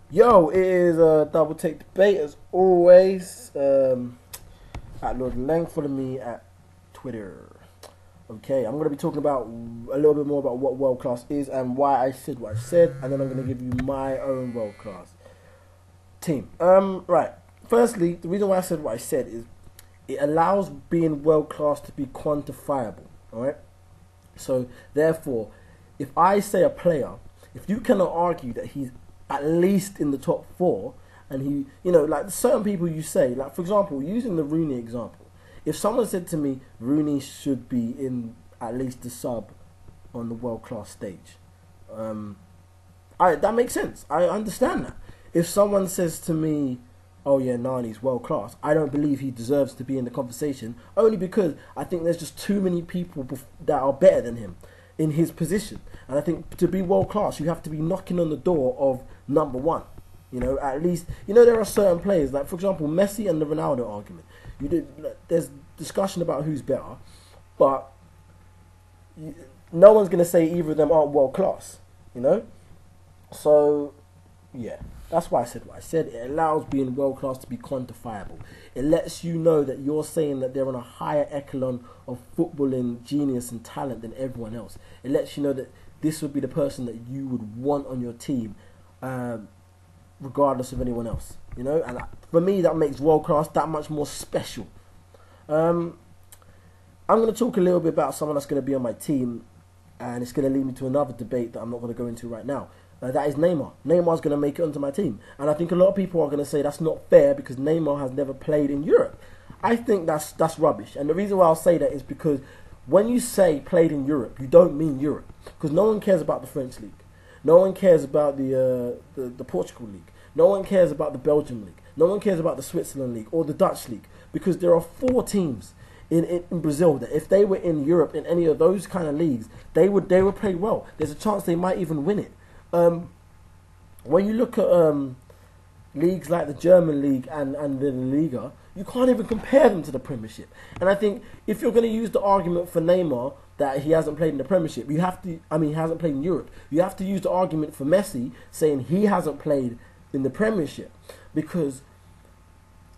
Yo, it is a double take debate as always. At Lord Lang, follow me at Twitter. Okay, I'm going to be talking about a little bit more about what world class is and why I said what I said, and then I'm going to give you my own world class team. Right. Firstly, the reason why I said what I said is it allows being world class to be quantifiable. All right. So therefore, if I say a player, if you cannot argue that he's at least in the top four, and he, like certain people you say, like for example, using the Rooney example, if someone said to me Rooney should be in at least the sub on the world class stage, um, that makes sense. I understand that. If someone says to me, "Oh yeah, Nani's world class," I don't believe he deserves to be in the conversation. Only because I think there's just too many people that are better than him in his position. And I think to be world class, you have to be knocking on the door of number one. At least there are certain players, like for example, Messi and the Ronaldo argument. There's discussion about who's better, but no one's going to say either of them aren't world class. You know. So, yeah, that's why I said what I said. It allows being world class to be quantifiable. It lets you know that you're saying that they're on a higher echelon of footballing genius and talent than everyone else. It lets you know that this would be the person that you would want on your team, regardless of anyone else. And for me, that makes world class that much more special. Um, I'm going to talk a little bit about someone that's going to be on my team, and it's going to lead me to another debate that I'm not going to go into right now. That is Neymar. Neymar's going to make it onto my team. And I think a lot of people are going to say that's not fair because Neymar has never played in Europe. I think that's rubbish. And the reason why I'll say that is because when you say played in Europe, you don't mean Europe. Because no one cares about the French league. No one cares about the Portugal league. No one cares about the Belgium league. No one cares about the Switzerland league or the Dutch league. Because there are four teams in Brazil that if they were in Europe in any of those kind of leagues, they would play well. There's a chance they might even win it. When you look at leagues like the German league and the Liga, you can't even compare them to the Premiership. And I think if you're going to use the argument for Neymar that he hasn't played in the Premiership, he hasn't played in Europe. You have to use the argument for Messi saying he hasn't played in the Premiership because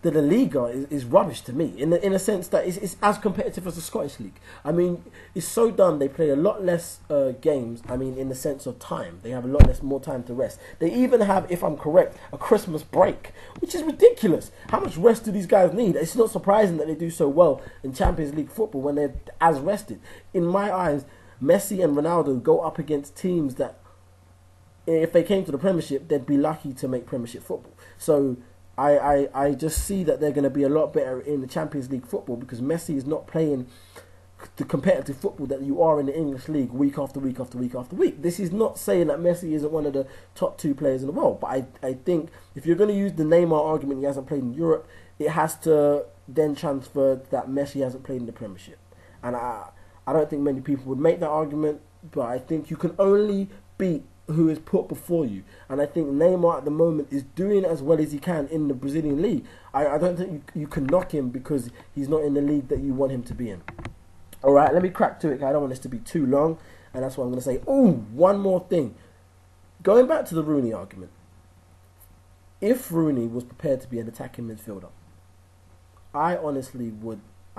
the La Liga is rubbish to me in a sense that it's as competitive as the Scottish League. I mean, it's so done. They play a lot less games. I mean, in the sense of time, they have a lot more time to rest. They even have, if I'm correct, a Christmas break, which is ridiculous. How much rest do these guys need? It's not surprising that they do so well in Champions League football when they're as rested. In my eyes, Messi and Ronaldo go up against teams that, if they came to the Premiership, they'd be lucky to make Premiership football. So I just see that they're going to be a lot better in the Champions League football because Messi is not playing the competitive football that you are in the English league week after week after week after week. This is not saying that Messi isn't one of the top two players in the world, but I think if you're going to use the Neymar argument, he hasn't played in Europe, it has to then transfer that Messi hasn't played in the Premiership. And I don't think many people would make that argument, but I think you can only beat who is put before you. And I think Neymar at the moment is doing as well as he can in the Brazilian league. I don't think you can knock him because he's not in the league that you want him to be in. Alright, let me crack to it. I don't want this to be too long. And that's what I'm going to say. Oh, one more thing. Going back to the Rooney argument. If Rooney was prepared to be an attacking midfielder, I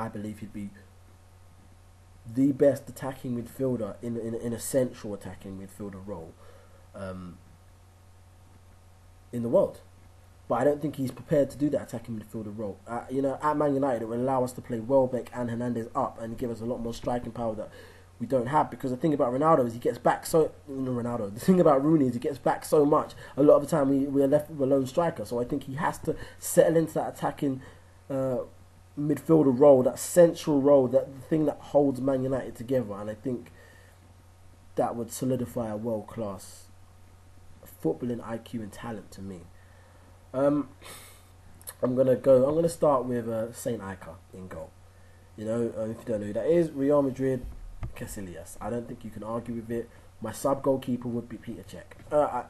believe he'd be the best attacking midfielder in a central attacking midfielder role in the world. But I don't think he's prepared to do that attacking midfielder role. At Man United, it will allow us to play Welbeck and Hernandez up and give us a lot more striking power that we don't have. Because the thing about Ronaldo is he gets back so... The thing about Rooney is he gets back so much. A lot of the time we're left with a lone striker. So I think he has to settle into that attacking midfielder role, that central role, that the thing that holds Man United together. And I think that would solidify a world-class footballing IQ and talent to me. I'm gonna start with Saint Iker in goal. If you don't know who that is, Real Madrid, Casillas. I don't think you can argue with it. My sub goalkeeper would be Peter Cech.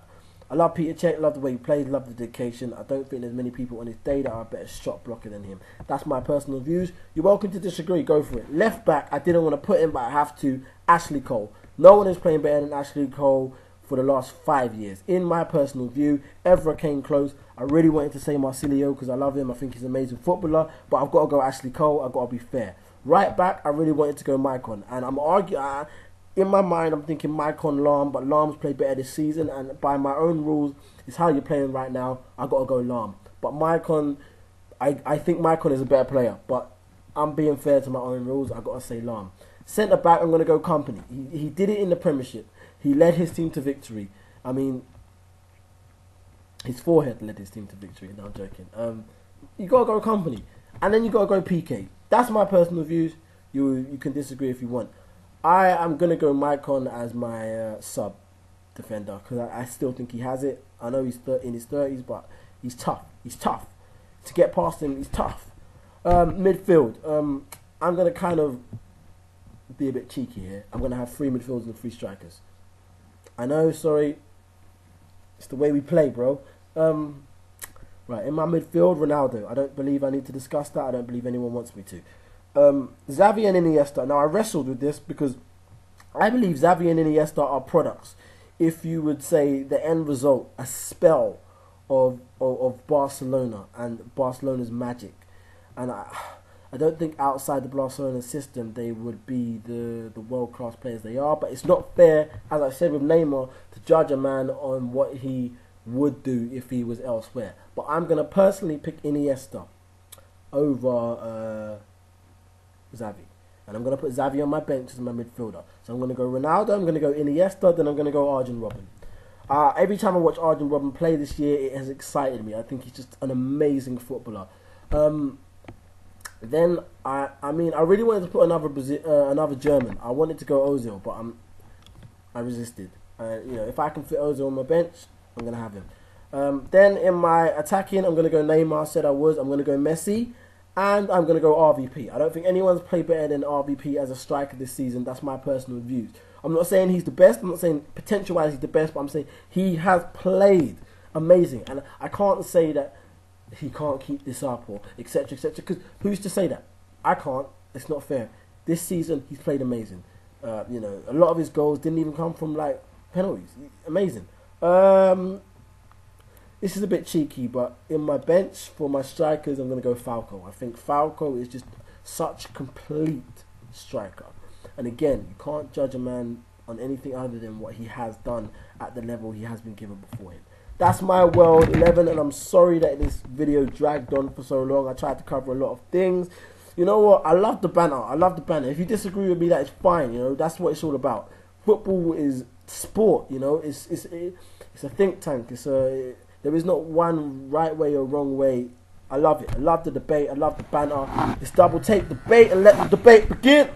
I love Peter Cech, love the way he plays, love the dedication. I don't think there's many people on his day that are a better shot blocker than him. That's my personal views. You're welcome to disagree, go for it. Left back, I didn't want to put him, but I have to. Ashley Cole. No one is playing better than Ashley Cole for the last 5 years. In my personal view, Evra came close. I really wanted to say Marsilio because I love him. I think he's an amazing footballer. But I've got to go Ashley Cole. I've got to be fair. Right back, I really wanted to go Maicon. And I'm arguing, in my mind, I'm thinking Maicon, Lahm. But Lahm's played better this season. And by my own rules, it's how you're playing right now. I've got to go Lahm. But Maicon, I think Maicon is a better player. But I'm being fair to my own rules. I've got to say Lahm. Centre back, I'm going to go Company. He did it in the Premiership. He led his team to victory. I mean, his forehead led his team to victory. No, I'm joking. You got to go Company. And then you got to go PK. That's my personal views. You can disagree if you want. I am going to go Maicon as my sub defender because I still think he has it. I know he's in his 30s, but he's tough. He's tough. To get past him, he's tough. Midfield. I'm going to kind of be a bit cheeky here. I'm going to have 3 midfielders and 3 strikers. I know, sorry. It's the way we play, bro. Right, in my midfield, Ronaldo. I don't believe I need to discuss that. I don't believe anyone wants me to. Xavi and Iniesta. Now, I wrestled with this because I believe Xavi and Iniesta are products. If you would say the end result, a spell of Barcelona and Barcelona's magic. And I don't think outside the Barcelona system they would be the world-class players they are. But it's not fair, as I said with Neymar, to judge a man on what he would do if he was elsewhere. But I'm going to personally pick Iniesta over Xavi. And I'm going to put Xavi on my bench as my midfielder. So I'm going to go Ronaldo, I'm going to go Iniesta, then I'm going to go Arjen Robben. Every time I watch Arjen Robben play this year, it has excited me. I think he's just an amazing footballer. Then I mean I really wanted to put another German. I wanted to go Ozil, but I resisted. If I can fit Ozil on my bench, I'm gonna have him. Then in my attacking, I'm gonna go Neymar. Said I was. I'm gonna go Messi, and I'm gonna go RVP. I don't think anyone's played better than RVP as a striker this season. That's my personal views. I'm not saying he's the best. I'm not saying potential-wise he's the best, but I'm saying he has played amazing, and I can't say that he can't keep this up or etc. Because who's to say that? I can't. It's not fair. This season he's played amazing. A lot of his goals didn't even come from like penalties. Amazing. This is a bit cheeky, but in my bench for my strikers, I'm going to go Falco. I think Falco is just such a complete striker. And again, you can't judge a man on anything other than what he has done at the level he has been given before him. That's my World 11, and I'm sorry that this video dragged on for so long. I tried to cover a lot of things. You know what? I love the banter. If you disagree with me, that is fine. That's what it's all about. Football is sport. It's a think tank. There is not one right way or wrong way. I love it. I love the debate. I love the banter. Let's double take debate and let the debate begin.